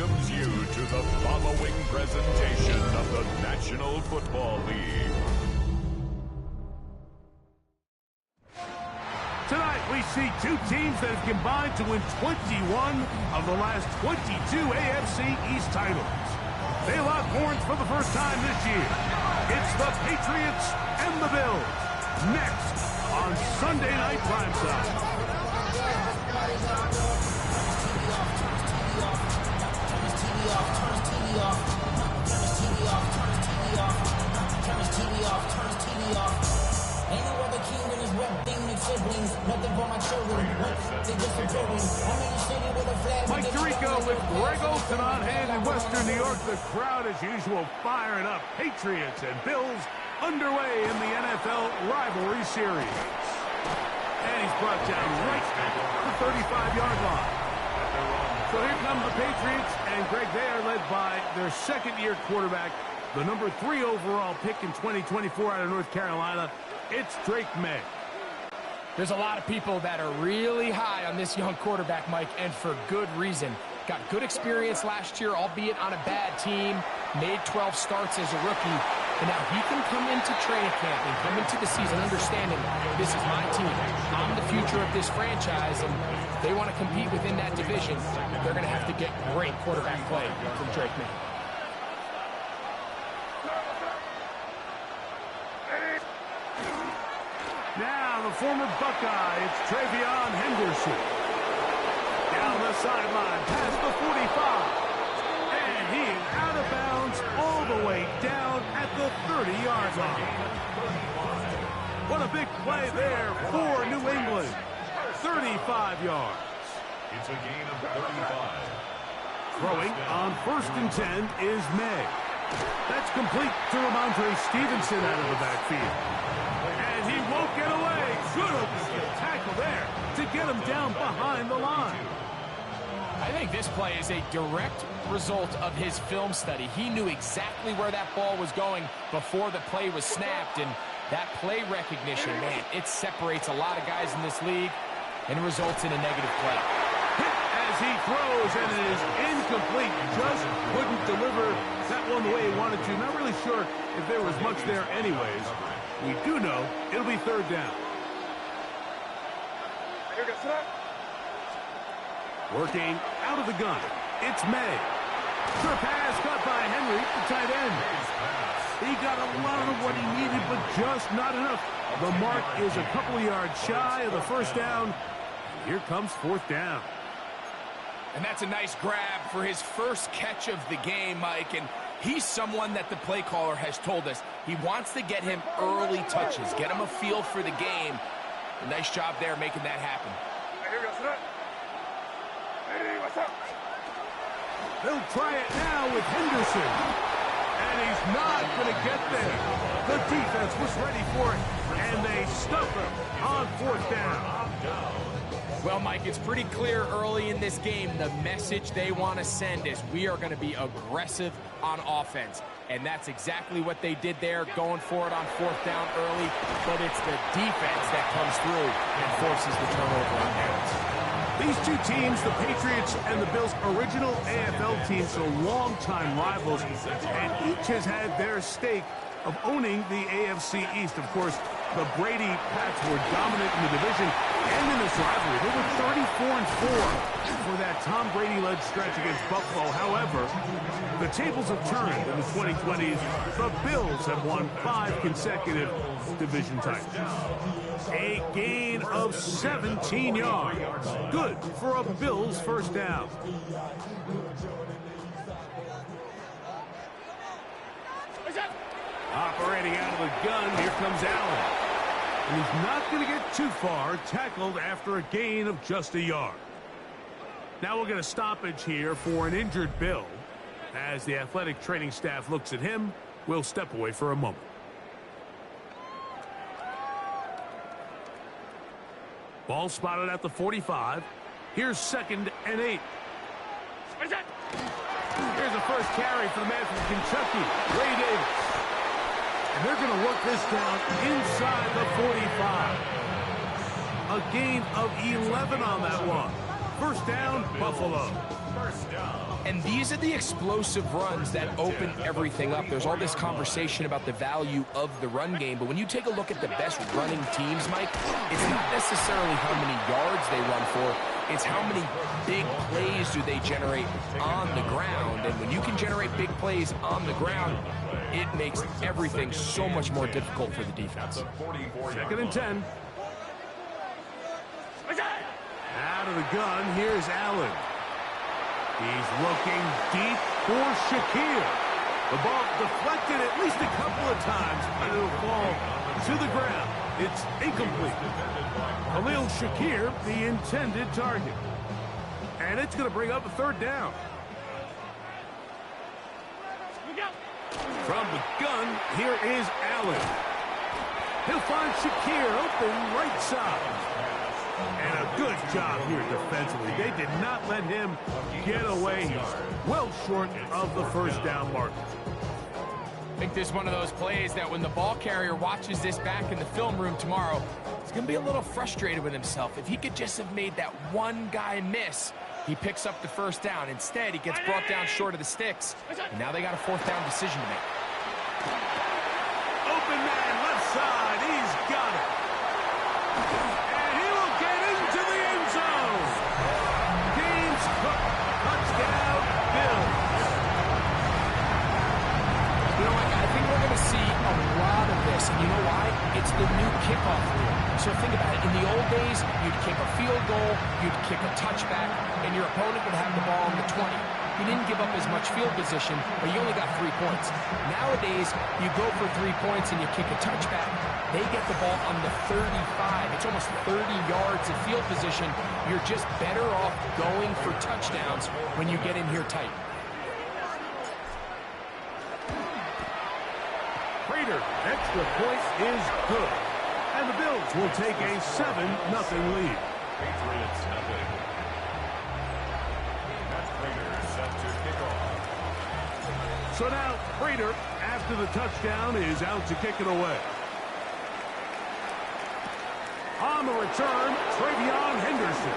welcomes you to the following presentation of the National Football League. Tonight, we see two teams that have combined to win 21 of the last 22 AFC East titles. They lock horns for the first time this year. It's the Patriots and the Bills. Next on Sunday Night Primetime. Ain't no other king in his rep thing and siblings. Nothing for my children. They disappearing. I'm in the city with a flag. Mike Tirico with Greg Olsen on hand in Western New York. The crowd, as usual, firing up. Patriots and Bills underway in the NFL rivalry series. And he's brought down right at the 35-yard line. So here come the Patriots, and Greg, they are led by their second-year quarterback, the number 3 overall pick in 2024 out of North Carolina. It's Drake Maye. There's a lot of people that are really high on this young quarterback, Mike, and for good reason. Got good experience last year, albeit on a bad team. Made 12 starts as a rookie. And now he can come into training camp and come into the season understanding this is my team. I'm the future of this franchise, and they want to compete within that division. They're going to have to get great quarterback play from Drake Maye. Now the former Buckeye, it's Travion Henderson. Down the sideline, past the 45. And he is out of bounds all the way down at the 30-yard line. What a big play there for New England. 35 yards. It's a gain of 35. Throwing on 1st and 10 is Maye. That's complete to Ramondre Stevenson out of the backfield. And he won't get away. Good tackle there to get him down behind the line. I think this play is a direct result of his film study. He knew exactly where that ball was going before the play was snapped, and that play recognition, man, it separates a lot of guys in this league and results in a negative play. Hit as he throws, and it is incomplete. Just couldn't deliver that one the way he wanted to. Not really sure if there was much there anyways. We do know it'll be 3rd down. Working out of the gun, it's Maye. Sure pass caught by Henry, the tight end. He got a lot of what he needed, but just not enough. The mark is a couple of yards shy of the 1st down. Here comes 4th down. And that's a nice grab for his first catch of the game, Mike. And he's someone that the play caller has told us he wants to get him early touches, get him a feel for the game. A nice job there making that happen. They'll try it now with Henderson. And he's not going to get there. The defense was ready for it, and they stuff him on 4th down. Well, Mike, it's pretty clear early in this game the message they want to send is we are going to be aggressive on offense. And that's exactly what they did there, going for it on 4th down early. But it's the defense that comes through and forces the turnover on downs. These two teams, the Patriots and the Bills, original AFL teams, so longtime rivals, and each has had their stake of owning the AFC East. Of course, the Brady Pats were dominant in the division and in this rivalry. They were 34-4 for that Tom Brady-led stretch against Buffalo. However, the tables have turned in the 2020s. The Bills have won 5 consecutive division titles. A gain of 17 yards. Good for a Bills 1st down. Operating out of the gun, here comes Allen. And he's not going to get too far, tackled after a gain of just a yard. Now we'll get a stoppage here for an injured Bill. As the athletic training staff looks at him, we'll step away for a moment. Ball spotted at the 45. Here's 2nd and 8. Here's the first carry for the man from Kentucky, Ray Davis. And they're going to work this down inside the 45. A gain of 11 on that one. First down, Buffalo. And these are the explosive runs that open everything up. There's all this conversation about the value of the run game, but when you take a look at the best running teams, Mike, it's not necessarily how many yards they run for, it's how many big plays do they generate on the ground. And when you can generate big plays on the ground, it makes everything so much more difficult for the defense. 2nd and 10. Out of the gun, here's Allen. He's looking deep for Shakir. The ball deflected at least a couple of times, and it'll fall to the ground. It's incomplete. Khalil Shakir, the intended target. And it's going to bring up a 3rd down. From the gun, here is Allen. He'll find Shakir open right side. And a good job here defensively. They did not let him get away. He's well short of the 1st down mark. I think this is one of those plays that when the ball carrier watches this back in the film room tomorrow, he's going to be a little frustrated with himself. If he could just have made that one guy miss, he picks up the 1st down. Instead, he gets brought down short of the sticks. And now they got a 4th down decision to make. Open man, left side. He's got it. And he will get into the end zone. James Cook, touchdown, Bills. You know, I think we're going to see a lot of this. And you know why? It's the new kickoff rule. So think about it. In the old days, you'd kick a field goal, you'd kick a touchback, and your opponent would have the ball on the 20. You didn't give up as much field position, but you only got 3 points. Nowadays, you go for 3 points and you kick a touchback. They get the ball on the 35. It's almost 30 yards of field position. You're just better off going for touchdowns when you get in here tight. Prater, extra point is good. And the Bills will take a 7-0 lead. Patriots nothing. Matt Prater set to kick off. So now, Prater, after the touchdown, is out to kick it away. On the return, Travion Henderson.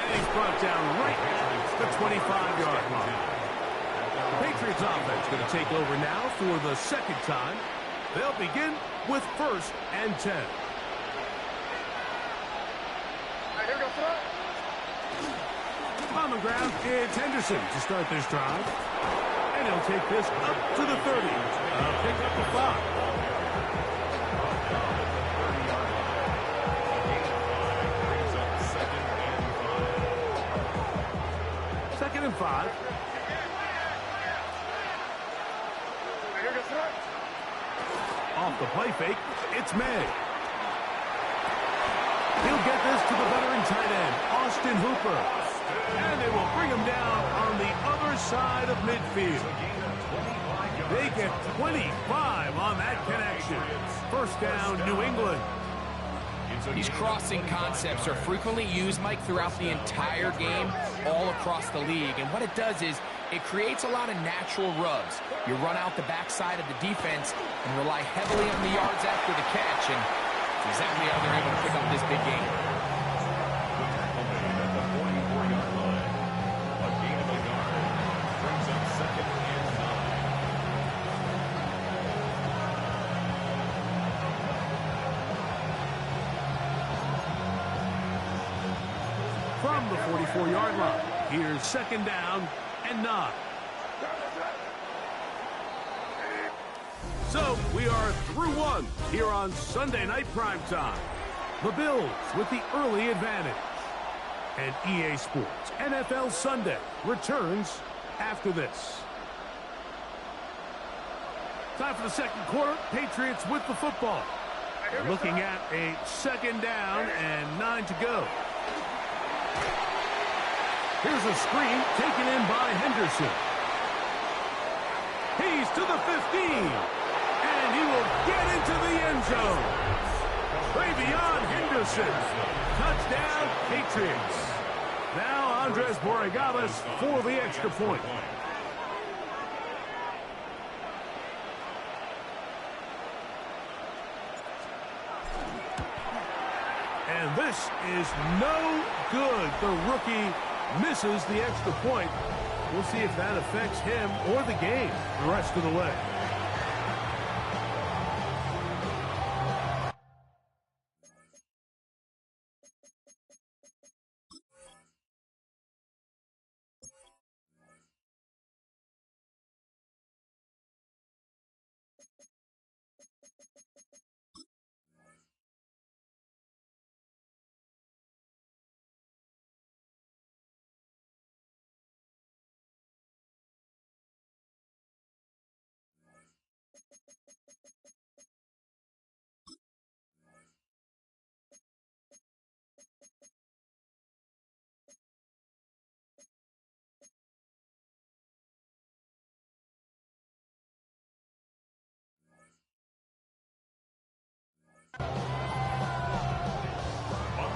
And he's brought down right at the 25-yard line. The Patriots offense going to take over now for the 2nd time. They'll begin with 1st and 10. On the ground, it's Henderson to start this drive. And he'll take this up to the 30. Pick up the 5. Second and 5. Off the play fake, it's May. He'll get this to the veteran tight end, Austin Hooper. And they will bring him down on the other side of midfield. They get 25 on that connection. 1st down, New England. These crossing concepts are frequently used, Mike, throughout the entire game, all across the league. And what it does is it creates a lot of natural rubs. You run out the backside of the defense and rely heavily on the yards after the catch. And it's exactly how they're able to pick up this big game. From the 44-yard line, here's 2nd down and 9. So we are through 1 here on Sunday Night Primetime. The Bills with the early advantage. And EA Sports NFL Sunday returns after this. Time for the 2nd quarter. Patriots with the football. They're looking at a 2nd down and 9 to go. Here's a screen taken in by Henderson. He's to the 15. And he will get into the end zone. Travion Henderson. Touchdown, Patriots. Now Andres Borregales for the extra point. And this is no good. The rookie misses the extra point. We'll see if that affects him or the game the rest of the way.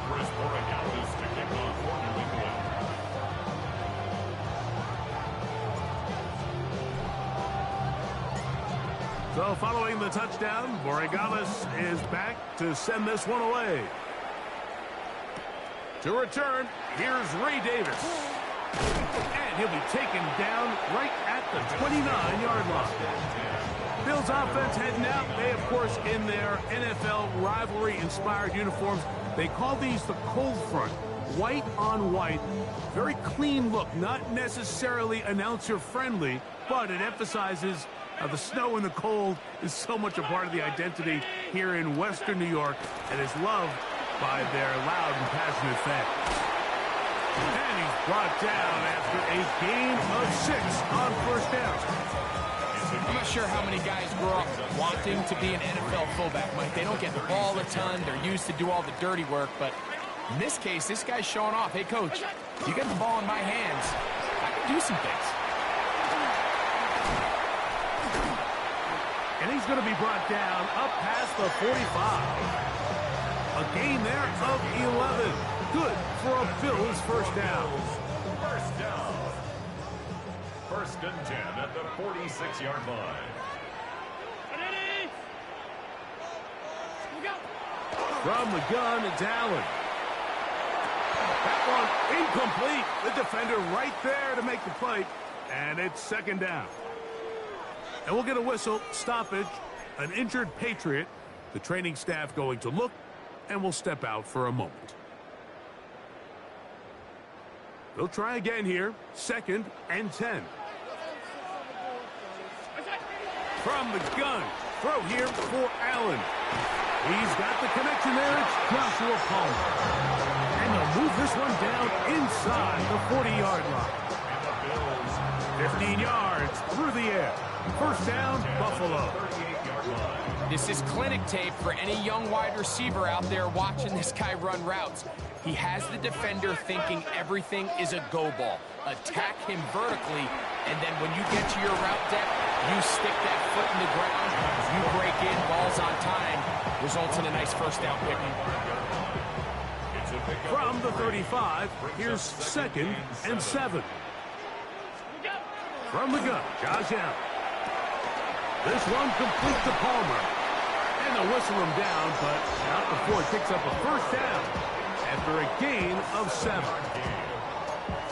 Chris Borregales to kick off for New England. So following the touchdown, Borregales is back to send this one away. To return, here's Ray Davis. And he'll be taken down right at the 29-yard line. Bills offense heading out. They, of course, in their NFL rivalry-inspired uniforms, they call these the cold front. White on white. Very clean look. Not necessarily announcer-friendly, but it emphasizes the snow and the cold is so much a part of the identity here in Western New York and is loved by their loud and passionate fans. And he's brought down after a gain of 6 on first down. I'm not sure how many guys grow up wanting to be an NFL fullback, Mike. They don't get the ball a ton. They're used to do all the dirty work. But in this case, this guy's showing off. Hey, coach, you get the ball in my hands, I can do some things. And he's going to be brought down up past the 45. A gain there of 11. Good for a Bills first down. First down. First and 10 at the 46-yard line. From the gun, it's Allen. That one incomplete. The defender right there to make the play. And it's second down. And we'll get a whistle, stoppage, an injured Patriot. The training staff going to look, and we'll step out for a moment. They'll try again here. Second and 10. From the gun, throw here for Allen. He's got the connection there. It's Joshua Palmer. And they'll move this one down inside the 40-yard line. 15 yards through the air. First down, Buffalo. This is clinic tape for any young wide receiver out there watching this guy run routes. He has the defender thinking everything is a go ball. Attack him vertically, and then when you get to your route depth, you stick that foot in the ground, you break in, balls on time, results in a nice first down pickup. From the 35, here's second and 7. From the gun, Josh Allen. This one complete to Palmer. And they'll whistle him down, but not before it picks up a first down after a gain of 7.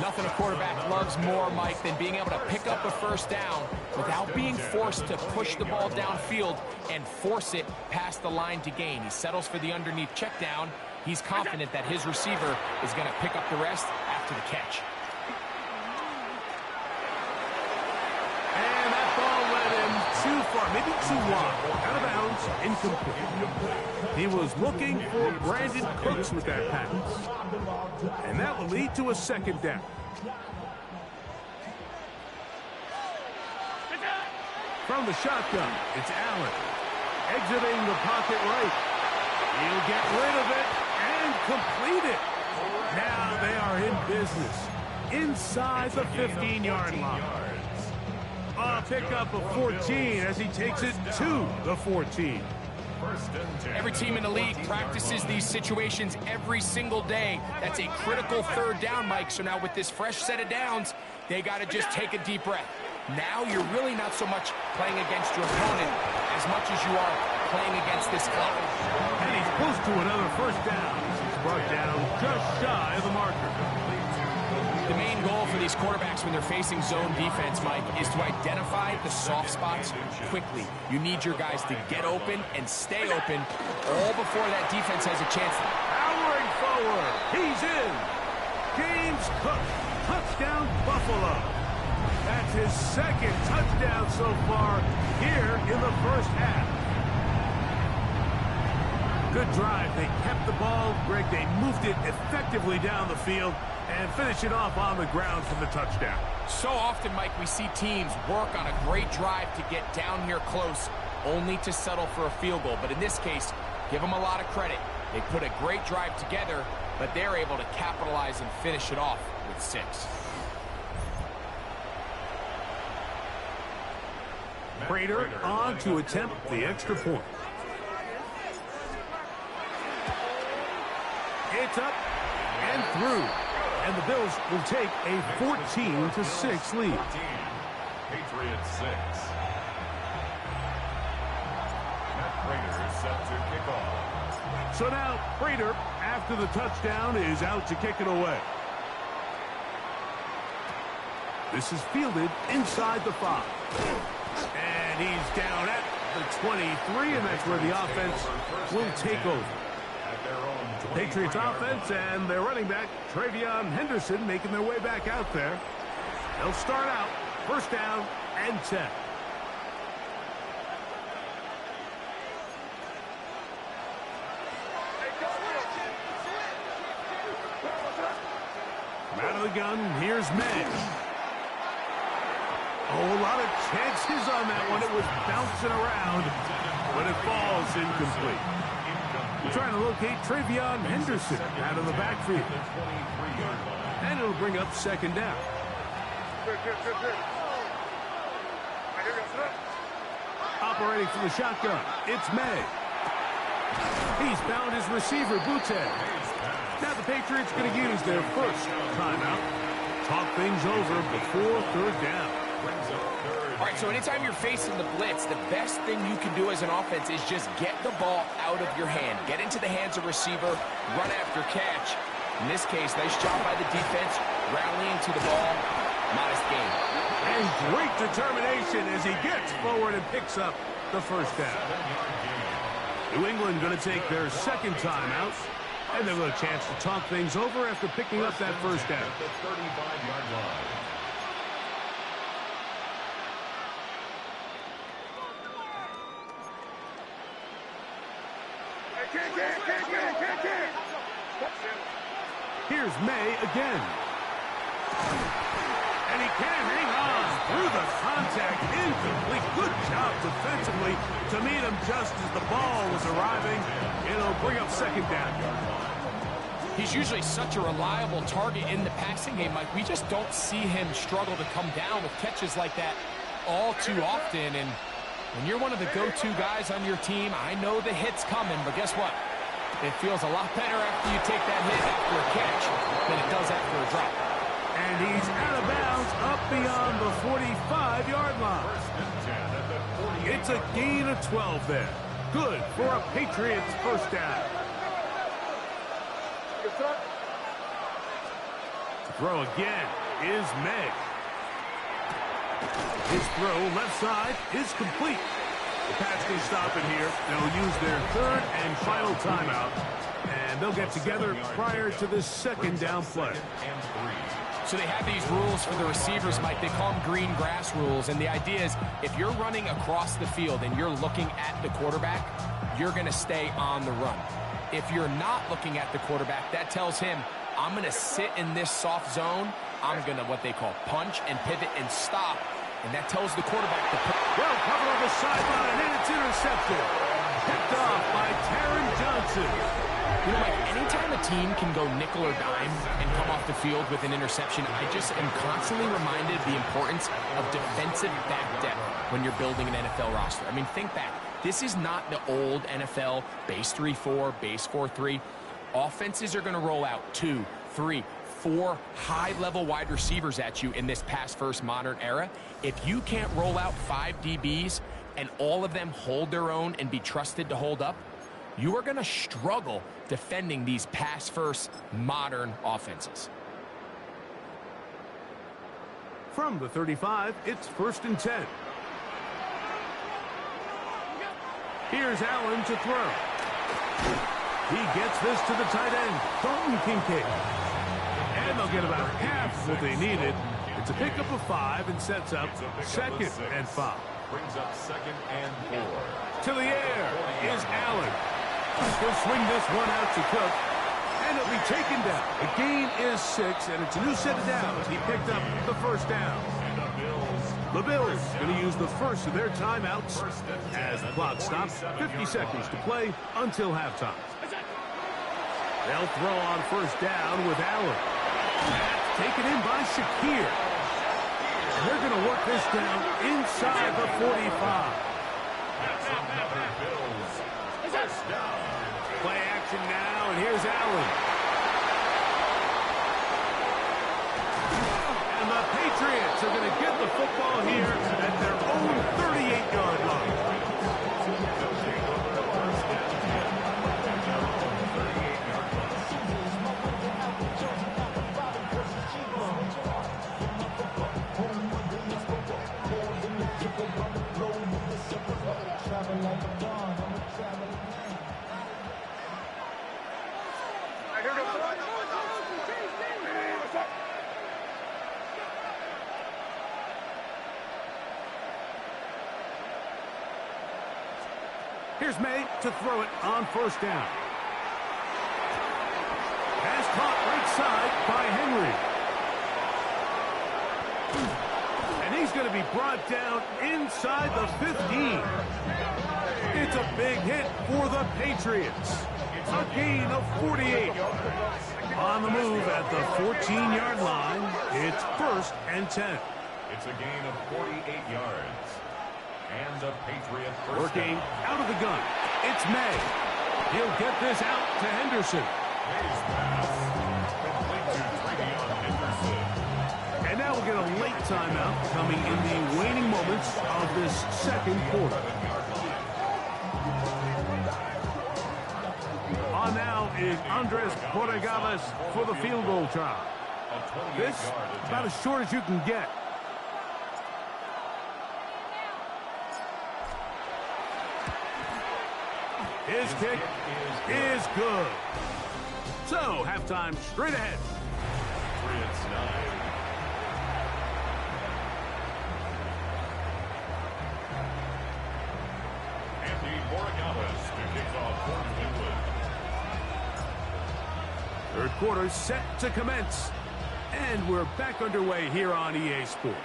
Nothing a quarterback loves more, Mike, than being able to pick up a first down without being forced to push the ball downfield and force it past the line to gain. He settles for the underneath check down. He's confident that his receiver is going to pick up the rest after the catch. And that ball led him too far, maybe too wide. Out of bounds, incomplete. He was looking for Brandon Cooks with that pass. And that will lead to a second down. From the shotgun, it's Allen. Exiting the pocket right. He'll get rid of it and complete it. Now they are in business. Inside the 15-yard line. A pickup of 14 as he takes it to the 14. Every team in the league practices these situations every single day. That's a critical third down, Mike. So now with this fresh set of downs, they got to just take a deep breath. Now you're really not so much playing against your opponent as much as you are playing against this clock. And he's close to another first down. He's brought down just shy of the marker. The main goal for these quarterbacks when they're facing zone defense, Mike, is to identify the soft spots quickly. You need your guys to get open and stay open all before that defense has a chance. Powering forward. He's in. James Cook. Touchdown, Buffalo. That's his second touchdown so far here in the first half. Good drive. They kept the ball. Greg, they moved it effectively down the field and finish it off on the ground for the touchdown. So often, Mike, we see teams work on a great drive to get down here close, only to settle for a field goal. But in this case, give them a lot of credit. They put a great drive together, but they're able to capitalize and finish it off with 6. Prater on to attempt the extra point. It's up and through. And the Bills will take a 14-6 lead. Patriots 6. Matt Prater set to kick off. So now Prater, after the touchdown, is out to kick it away. This is fielded inside the 5. And he's down at the 23, and that's where the offense will take over. Patriots offense and their running back, Travion Henderson, making their way back out there. They'll start out first down and 10. From out of the gun, here's May. Oh, a lot of chances on that one. It was bouncing around, but it falls incomplete. We're trying to locate Travion Henderson out of the backfield. And it'll bring up second down. Operating from the shotgun, it's May. He's found his receiver, Butte. Now the Patriots going to use their first timeout. Talk things over before third down. All right, so anytime you're facing the blitz, the best thing you can do as an offense is just get the ball out of your hand. Get into the hands of receiver, run after catch. In this case, nice job by the defense, rallying to the ball. Modest gain. And great determination as he gets forward and picks up the first down. New England going to take their second timeout, and they've got a chance to talk things over after picking up that first down. The 35-yard line. Here's May again. And he can hang on through the contact. Incomplete. Good job defensively to meet him just as the ball was arriving. It'll bring up second down. He's usually such a reliable target in the passing game, Mike. We just don't see him struggle to come down with catches like that all too often. And when you're one of the go-to guys on your team, I know the hit's coming, but guess what? It feels a lot better after you take that hit after a catch than it does after a drop. And he's out of bounds up beyond the 45-yard line. It's a gain of 12 there. Good for a Patriots first down. Throw again is May. His throw left side is complete. The Pats can stop it here. They'll use their third and final timeout, and they'll get together prior to this second down play. So they have these rules for the receivers, Mike. They call them green grass rules, and the idea is if you're running across the field and you're looking at the quarterback, you're going to stay on the run. If you're not looking at the quarterback, that tells him, I'm going to sit in this soft zone. I'm going to what they call punch and pivot and stop. And that tells the quarterback to put. Well covered on the sideline, and it's intercepted. Picked off by Taron Johnson. You know, Mike, anytime a team can go nickel or dime and come off the field with an interception, I just am constantly reminded of the importance of defensive back depth when you're building an NFL roster. I mean, think back. This is not the old NFL base 3-4, base 4-3. Offenses are going to roll out 2, 3, 4 high-level wide receivers at you in this pass-first modern era. If you can't roll out 5 DBs and all of them hold their own and be trusted to hold up, you are going to struggle defending these pass-first modern offenses. From the 35, it's 1st and 10. Here's Allen to throw. He gets this to the tight end, Dalton Kincaid. And they'll get about half what they needed. It's a pickup of 5 and sets up 2nd and 5. Brings up 2nd and 4. To the air is Allen. He'll swing this one out to Cook. And it'll be taken down. The gain is 6, and it's a new set of downs. He picked up the 1st down. The Bills going to use the first of their timeouts as the clock stops. 50 seconds to play until halftime. They'll throw on 1st down with Allen. That's taken in by Shakir. And they're going to work this down inside the 45. Play action now, and here's Allen. And the Patriots are going to get the football here at their own 38-yard line. Here's May to throw it on 1st down. Pass caught right side by Henry. And he's going to be brought down inside the 15. It's a big hit for the Patriots. A gain of 48. On the move at the 14-yard line, it's 1st and 10. It's a gain of 48 yards. And the Patriot first working down. out of the gun. It's May. He'll get this out to Henderson. May's pass complete to Travion Henderson. And now we'll get a late timeout coming in the waning moments of this 2nd quarter. On now is Andres Borregales for the field goal try. This about as short as you can get. His kick is good. So, halftime straight ahead. Patriots 9. Andy Borregales to kick off for Cleveland. 3rd quarter set to commence. And we're back underway here on EA Sports.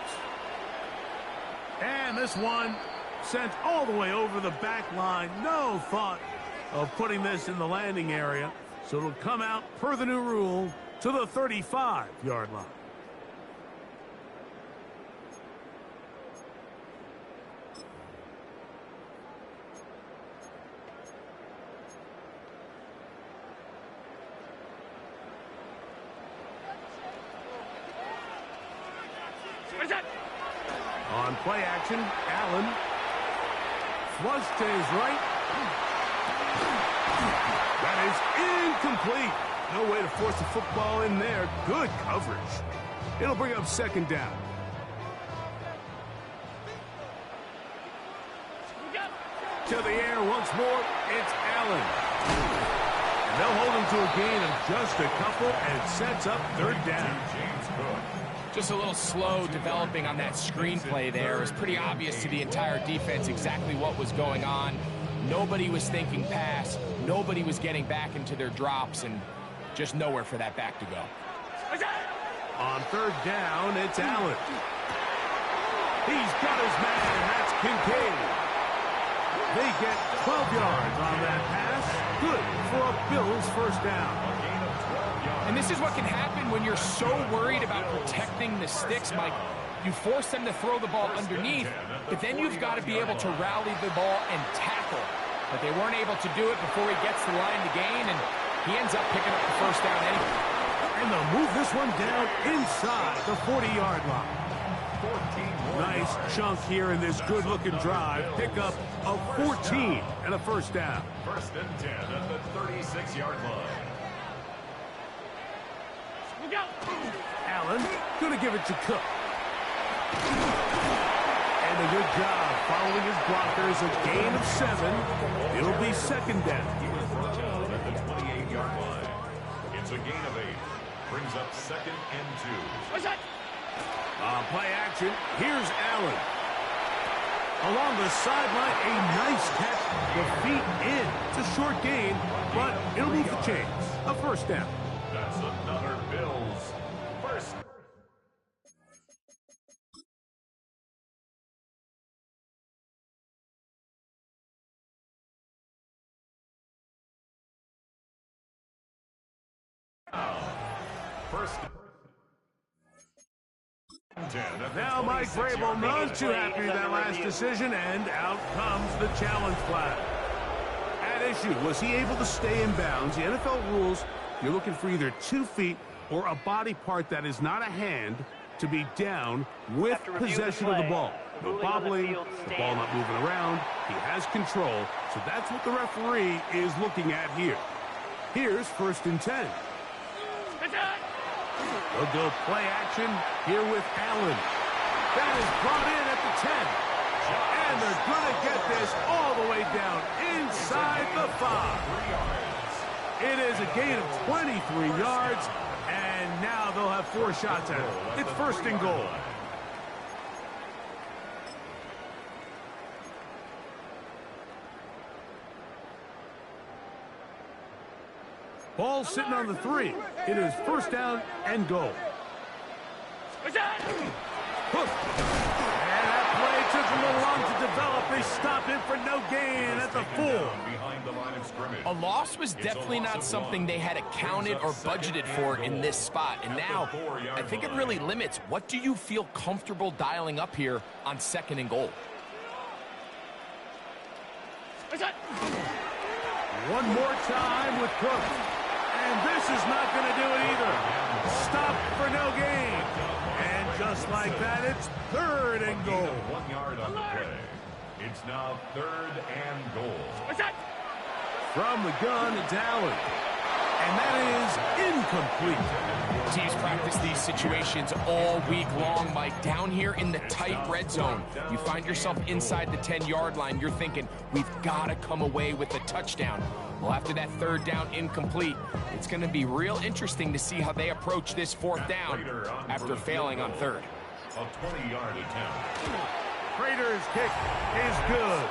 And this one sent all the way over the back line. No thought of putting this in the landing area. So it'll come out per the new rule to the 35-yard line. On play action, Allen flush to his right. That is incomplete. No way to force the football in there. Good coverage. It'll bring up 2nd down. To the air once more, it's Allen. And they'll hold him to a gain of just a couple, and it sets up 3rd down. James Cook. Just a little slow developing on that screenplay there. It was pretty obvious to the entire defense exactly what was going on. Nobody was thinking pass. Nobody was getting back into their drops, and just nowhere for that back to go. On 3rd down, it's Allen. He's got his man, and that's Kincaid. They get 12 yards on that pass. Good for a Bills 1st down. And this is what can happen when you're so worried about protecting the sticks, Mike. You force them to throw the ball underneath, but then you've got to be able to rally the ball and tackle. But they weren't able to do it before he gets the line to gain, and he ends up picking up the 1st down anyway. And they'll move this one down inside the 40-yard line. Nice chunk here in this good-looking drive. Pick up of 14 and a first down. First and 10 at the 36-yard line. Allen going to give it to Cook. And a good job following his blockers. A gain of 7. It'll be second down. At the 28-yard line. It's a gain of 8. Brings up second and 2. Play action. Here's Allen. Along the sideline, a nice catch. The feet in. It's a short gain, but it'll move the chains. A first down. That's another Bills first. First. Now Mike Vrabel, none too happy with that last decision, and out comes the challenge flag. At issue, was he able to stay in bounds? The NFL rules, you're looking for either 2 feet or a body part that is not a hand to be down with possession of the ball. No bobbling, the ball not moving around. He has control, so that's what the referee is looking at here. Here's first and 10. They'll go play action here with Allen. That is brought in at the 10. And they're going to get this all the way down inside the 5. It is a gain of 23 yards, and now they'll have 4 shots at it. It's first and goal. Ball sitting on the 3. It is first down and goal. Hook. And that play took a little long to develop. They stop him for no gain at the 4. Behind the line of scrimmage. A loss was definitely not something they had accounted or budgeted for in this spot. And now, I think it really limits what do you feel comfortable dialing up here on second and goal. One more time with Cook. And this is not going to do it either. Stop for no gain. And just like that, it's third and goal. 1 yard on the play. It's now third and goal. From the gun, it's Allen. And that is incomplete. Teams practice these situations all week long, Mike. Down here in the tight red zone, you find yourself inside the 10-yard line. You're thinking, we've got to come away with a touchdown. Well, after that third down incomplete, it's going to be real interesting to see how they approach this fourth down after failing on third. A 20-yard attempt. Raiders' kick is good.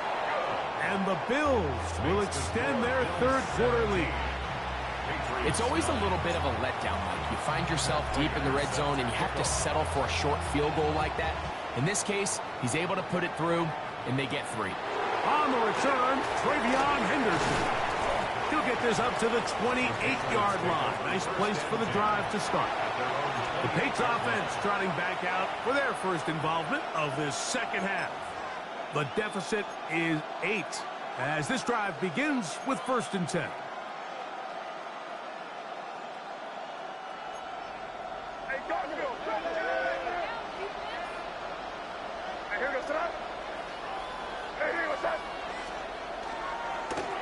And the Bills will extend their third quarter lead. It's always a little bit of a letdown, Mike. You find yourself deep in the red zone and you have to settle for a short field goal like that. In this case, he's able to put it through, and they get 3. On the return, Travion Henderson. He'll get this up to the 28-yard line. Nice place for the drive to start. The Patriots offense trotting back out for their first involvement of this second half. The deficit is 8 as this drive begins with first and 10.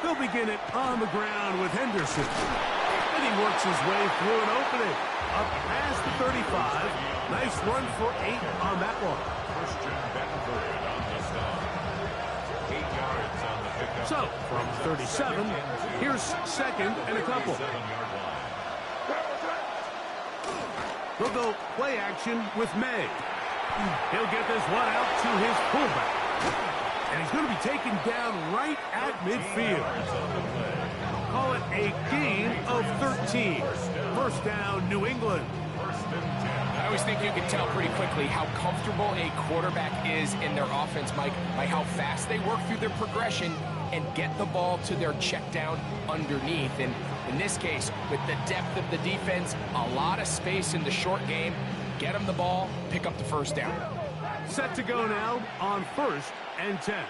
They'll begin it on the ground with Henderson. And he works his way through an opening. Up past the 35. Nice run for 8 on that one. Christian Benford on the stop. 8 yards on the pickup. So, from 37, here's second and a couple. 7-yard line. They'll go play action with May. He'll get this one out to his fullback. And he's going to be taken down right at midfield. Call it a gain of 13. First down, New England. I always think you can tell pretty quickly how comfortable a quarterback is in their offense, Mike, by how fast they work through their progression and get the ball to their check down underneath. And in this case, with the depth of the defense, a lot of space in the short game, get them the ball, pick up the first down. Set to go now on first and 10.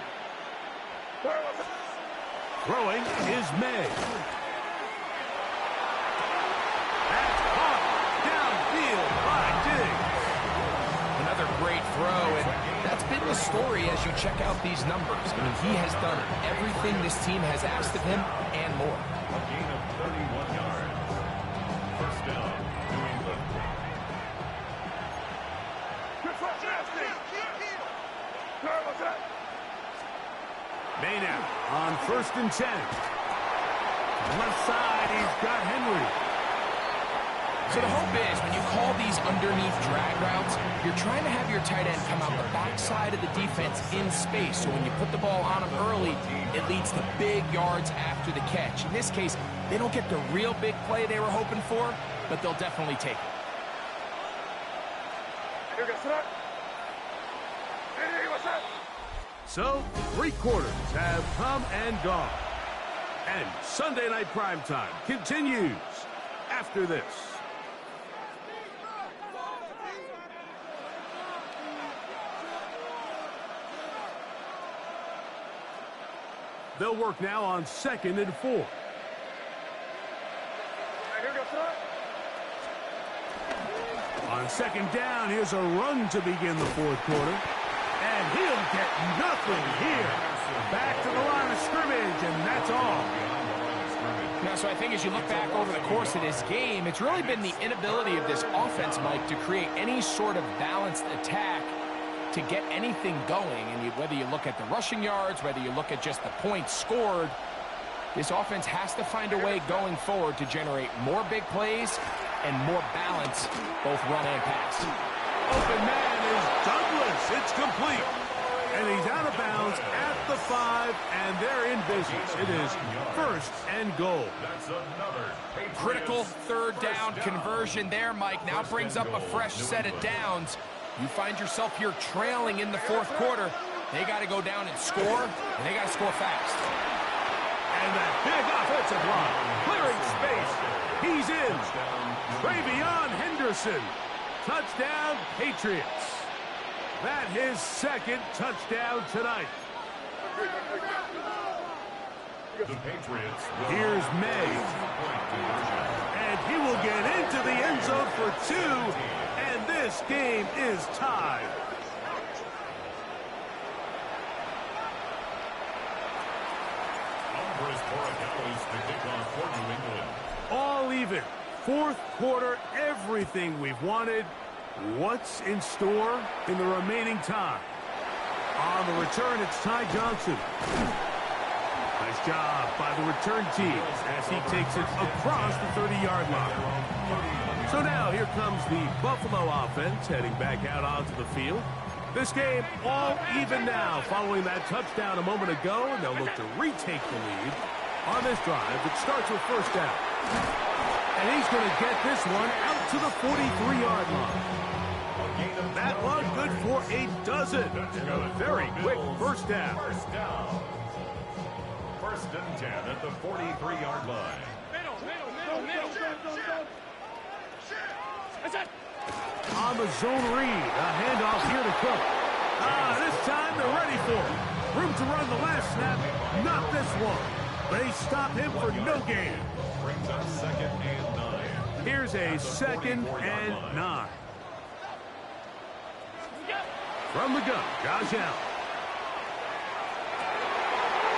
Throwing is May. That's caught downfield by Diggs. Another great throw, and that's been the story as you check out these numbers. I mean, he has done everything this team has asked of him and more. A gain of 31 yards. First down, New England. Maynard on 1st and 10. Left side, he's got Henry. So the hope is when you call these underneath drag routes, you're trying to have your tight end come out the backside of the defense in space. So when you put the ball on him early, it leads to big yards after the catch. In this case, they don't get the real big play they were hoping for, but they'll definitely take it. So, 3 quarters have come and gone. And Sunday Night Primetime continues after this. They'll work now on 2nd and 4. On 2nd down, here's a run to begin the 4th quarter. And he'll get nothing here. Back to the line of scrimmage, and that's all. Now, so I think as you look back over the course of this game, it's really been the inability of this offense, Mike, to create any sort of balanced attack to get anything going. And whether you look at the rushing yards, whether you look at just the points scored, this offense has to find a way going forward to generate more big plays and more balance, both run and pass. Open man is Douglas. It's complete. And he's out of bounds at the 5, and they're in business. It is 1st and goal. That's another Critical 3rd down conversion there, Mike. Now brings up a fresh set of downs. You find yourself here trailing in the 4th quarter. They got to go down and score, and they got to score fast. And that big offensive line, clearing space. He's in. Travion Henderson. Touchdown, Patriots. That his 2nd touchdown tonight. The Patriots. Here's May. And he will get into the end zone for 2. And this game is tied. Andres Borregales to kick off for New England. All even. 4th quarter, everything we've wanted. What's in store in the remaining time? On the return, it's Ty Johnson. Nice job by the return team as he takes it across the 30-yard line. So now here comes the Buffalo offense heading back out onto the field. This game all even now following that touchdown a moment ago, and they'll look to retake the lead on this drive that starts with 1st down. And he's going to get this one out to the 43-yard line. That one good for a dozen. And a very quick 1st down. 1st and 10 at the 43-yard line. On the zone read, a handoff here to Cook. This time they're ready for it. Room to run the last snap, not this one. They stop him for no gain. Brings up 2nd and 9. Here's a 2nd and 9. From the gun, Josh Allen.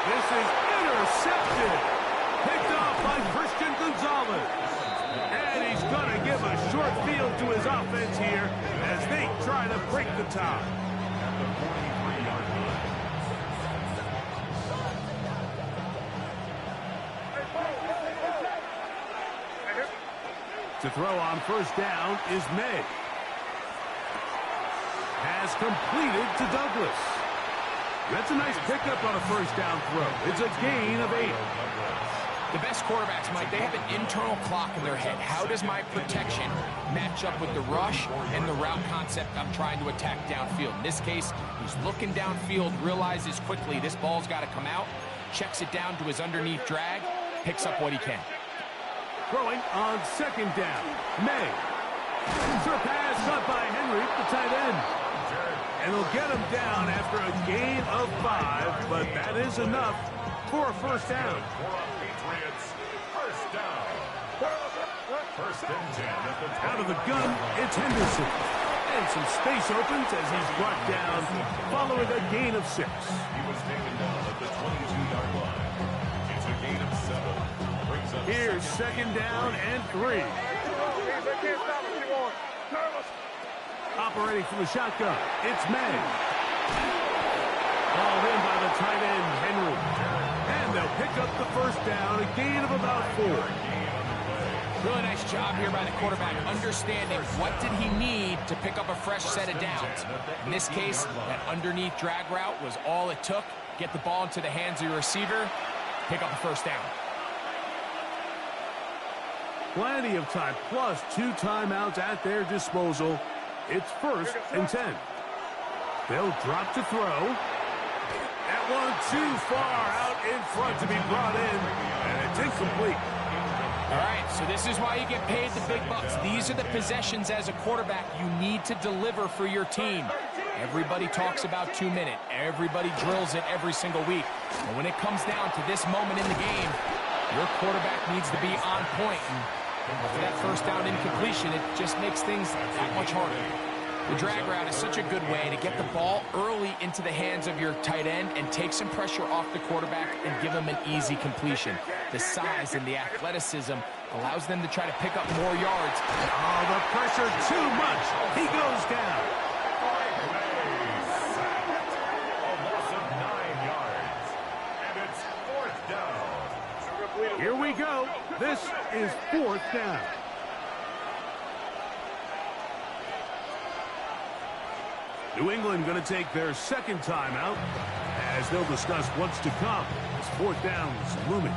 This is intercepted. Picked off by Christian Gonzalez. And he's going to give a short field to his offense here as they try to break the tie. At the 43-yard line. To throw on 1st down is May. Has completed to Douglas. That's a nice pickup on a 1st down throw. It's a gain of 8. The best quarterbacks, Mike, they have an internal clock in their head. How does my protection match up with the rush and the route concept I'm trying to attack downfield? In this case, he's looking downfield, realizes quickly this ball's got to come out, checks it down to his underneath drag, picks up what he can. Throwing on 2nd down. May. Short pass caught by Henry, the tight end. And he'll get him down after a gain of 5, but that is enough for a 1st down. Patriots, 1st down. 1st and 10 at the 20. Out of the gun, it's Henderson. And some space opens as he's brought down following a gain of 6. He was taken down at the 22-yard line. It's a gain of 7. Brings up Here's second down and 3. Operating from the shotgun, it's May. Called in by the tight end, Henry. And they'll pick up the first down, a gain of about 4. Really nice job here by the quarterback, understanding what did he need to pick up a fresh set of downs. In this case, that underneath drag route was all it took. Get the ball into the hands of your receiver, pick up a first down. Plenty of time, plus 2 timeouts at their disposal. It's 1st and 10. They'll drop to throw. That one too far out in front to be brought in, and it's incomplete. All right, so this is why you get paid the big bucks. These are the possessions as a quarterback you need to deliver for your team. Everybody talks about 2-minute. Everybody drills it every single week. But when it comes down to this moment in the game, your quarterback needs to be on point. And after that first down incompletion, it just makes things that much harder. The drag route is such a good way to get the ball early into the hands of your tight end and take some pressure off the quarterback and give him an easy completion. The size and the athleticism allows them to try to pick up more yards. Oh, the pressure too much. He goes down. a loss of 9 yards. And it's 4th down. Here we go. This is 4th down. New England going to take their second timeout as they'll discuss what's to come as 4th down is looming.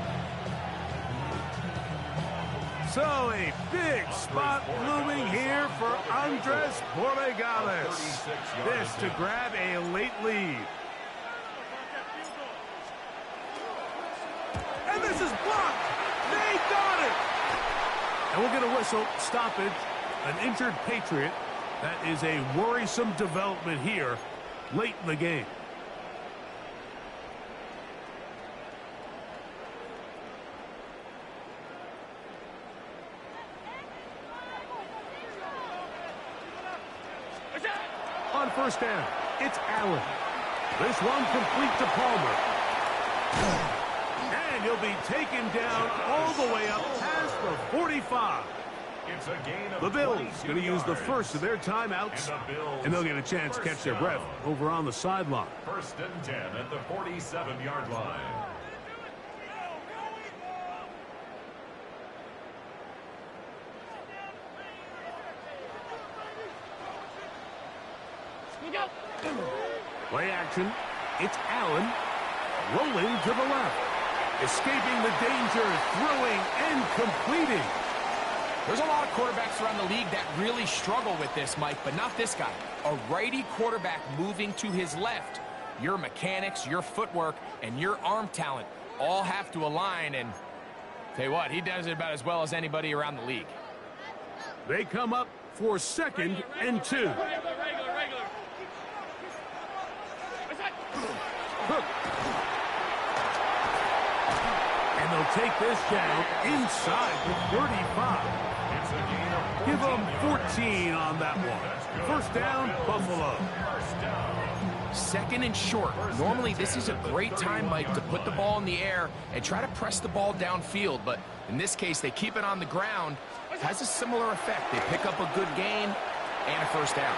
So a big spot looming here for Andres Borregales. This to grab a late lead. And this is blocked. They got it. And we'll get a whistle stoppage. An injured Patriot. That is a worrisome development here late in the game. On first down, it's Allen. This one complete to Palmer. And he'll be taken down all the way up past the 45. It's a gain of The Bills 22 going to use the yards. first of their timeouts, and they'll get a chance to catch their breath over on the sideline. 1st and 10 at the 47-yard line. Play action. It's Allen rolling to the left. Escaping the danger, throwing and completing. There's a lot of quarterbacks around the league that really struggle with this, Mike, but not this guy. A righty quarterback moving to his left. Your mechanics, your footwork, and your arm talent all have to align, and tell you what, he does it about as well as anybody around the league. They come up for 2nd and 2. Hook. And they'll take this down inside the 35. It's a gain of Give them 14 on that one. First down, Buffalo. 2nd and short. Normally, this is a great time, Mike, to put the ball in the air and try to press the ball downfield. But in this case, they keep it on the ground. Has a similar effect. They pick up a good gain and a first down.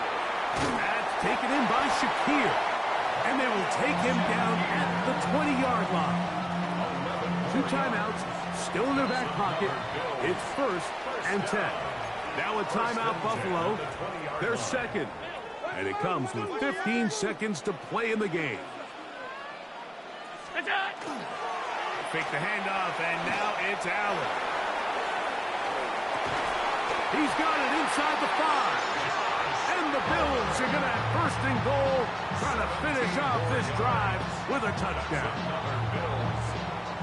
That's taken in by Shakir. And they will take him down at the 20-yard line. 2 timeouts, still in their back pocket. It's 1st and 10. Now a timeout, Buffalo. They're second. And it comes with 15 seconds to play in the game. Fake the handoff, and now it's Allen. He's got it inside the 5. And the Bills are going to have 1st and goal, trying to finish off this drive with a touchdown. Bills.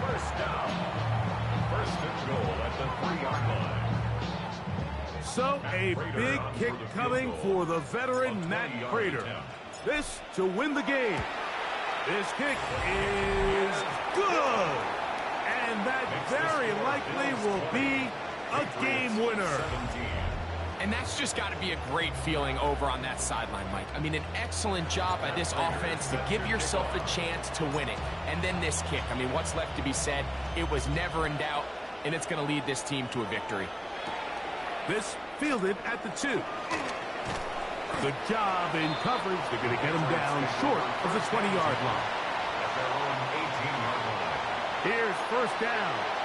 First down. 1st and goal at the 3-yard line. So a big kick coming for the veteran Matt Prater. This to win the game. This kick is good. And that very likely will be a game winner. And that's just got to be a great feeling over on that sideline, Mike. I mean, an excellent job by this offense to give yourself a chance to win it. And then this kick. I mean, what's left to be said? It was never in doubt, and it's going to lead this team to a victory. This fielded at the 2. Good job in coverage. They're going to get him down short of the 20-yard line. At their own 18-yard line. Here's first down.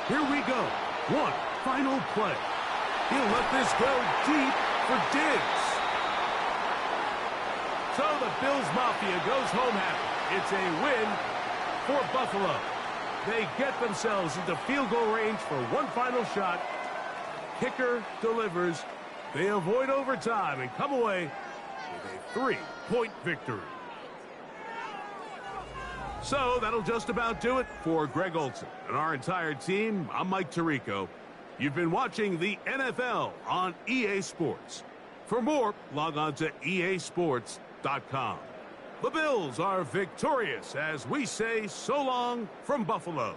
Here we go. One final play. He'll let this go deep for Diggs. So the Bills Mafia goes home happy. It's a win for Buffalo. They get themselves into field goal range for one final shot. Kicker delivers. They avoid overtime and come away with a 3-point victory. So that'll just about do it for Greg Olsen and our entire team. I'm Mike Tirico. You've been watching the NFL on EA Sports. For more, log on to easports.com. The Bills are victorious as we say so long from Buffalo.